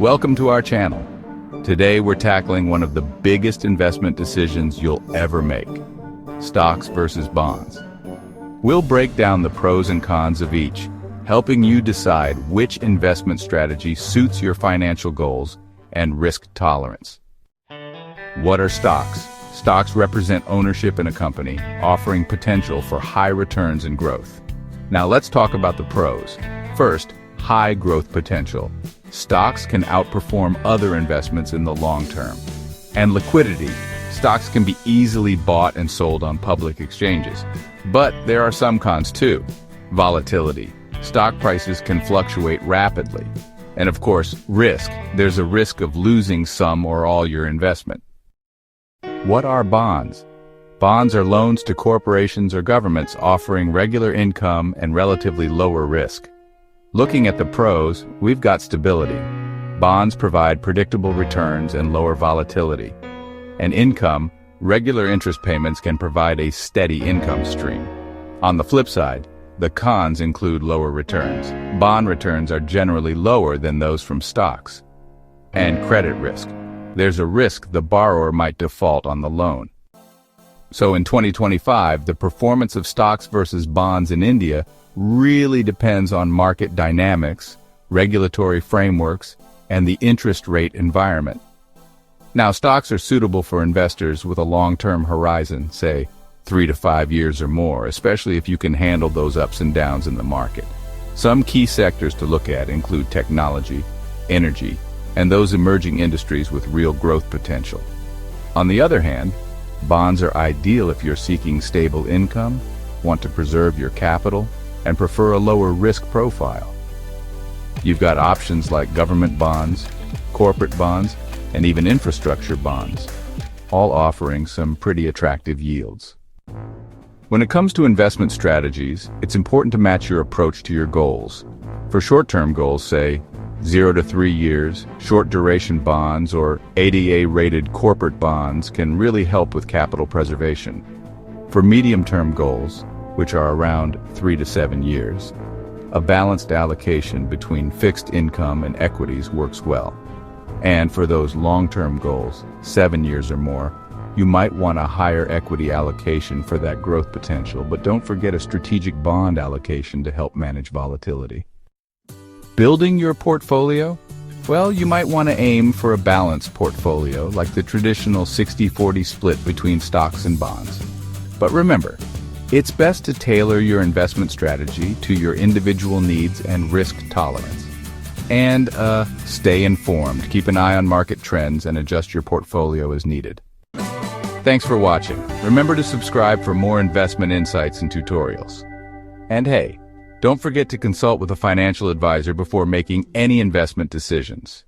Welcome to our channel. Today we're tackling one of the biggest investment decisions you'll ever make: stocks versus bonds. We'll break down the pros and cons of each, helping you decide which investment strategy suits your financial goals and risk tolerance. What are stocks? Stocks represent ownership in a company, offering potential for high returns and growth. Now let's talk about the pros. First, high growth potential. Stocks can outperform other investments in the long term. And liquidity. Stocks can be easily bought and sold on public exchanges. But there are some cons too. Volatility. Stock prices can fluctuate rapidly. And of course, risk. There's a risk of losing some or all your investment. What are bonds? Bonds are loans to corporations or governments offering regular income and relatively lower risk. Looking at the pros, we've got stability. Bonds provide predictable returns and lower volatility. And income, regular interest payments can provide a steady income stream. On the flip side, the cons include lower returns. Bond returns are generally lower than those from stocks. And credit risk. There's a risk the borrower might default on the loan. So in 2025, the performance of stocks versus bonds in India really depends on market dynamics, regulatory frameworks, and the interest rate environment. Now, stocks are suitable for investors with a long-term horizon, say 3 to 5 years or more, especially if you can handle those ups and downs in the market. Some key sectors to look at include technology, energy, and those emerging industries with real growth potential. On the other hand, bonds are ideal if you're seeking stable income, want to preserve your capital, and prefer a lower risk profile. You've got options like government bonds, corporate bonds, and even infrastructure bonds, all offering some pretty attractive yields. When it comes to investment strategies, it's important to match your approach to your goals. For short-term goals, say 0 to 3 years, short-duration bonds or ADA-rated corporate bonds can really help with capital preservation. For medium-term goals, which are around 3 to 7 years, a balanced allocation between fixed income and equities works well. And for those long-term goals, 7 years or more, you might want a higher equity allocation for that growth potential, but don't forget a strategic bond allocation to help manage volatility. Building your portfolio? Well, you might want to aim for a balanced portfolio, like the traditional 60-40 split between stocks and bonds. But remember, it's best to tailor your investment strategy to your individual needs and risk tolerance. And stay informed. Keep an eye on market trends and adjust your portfolio as needed. Thanks for watching. Remember to subscribe for more investment insights and tutorials. And hey, don't forget to consult with a financial advisor before making any investment decisions.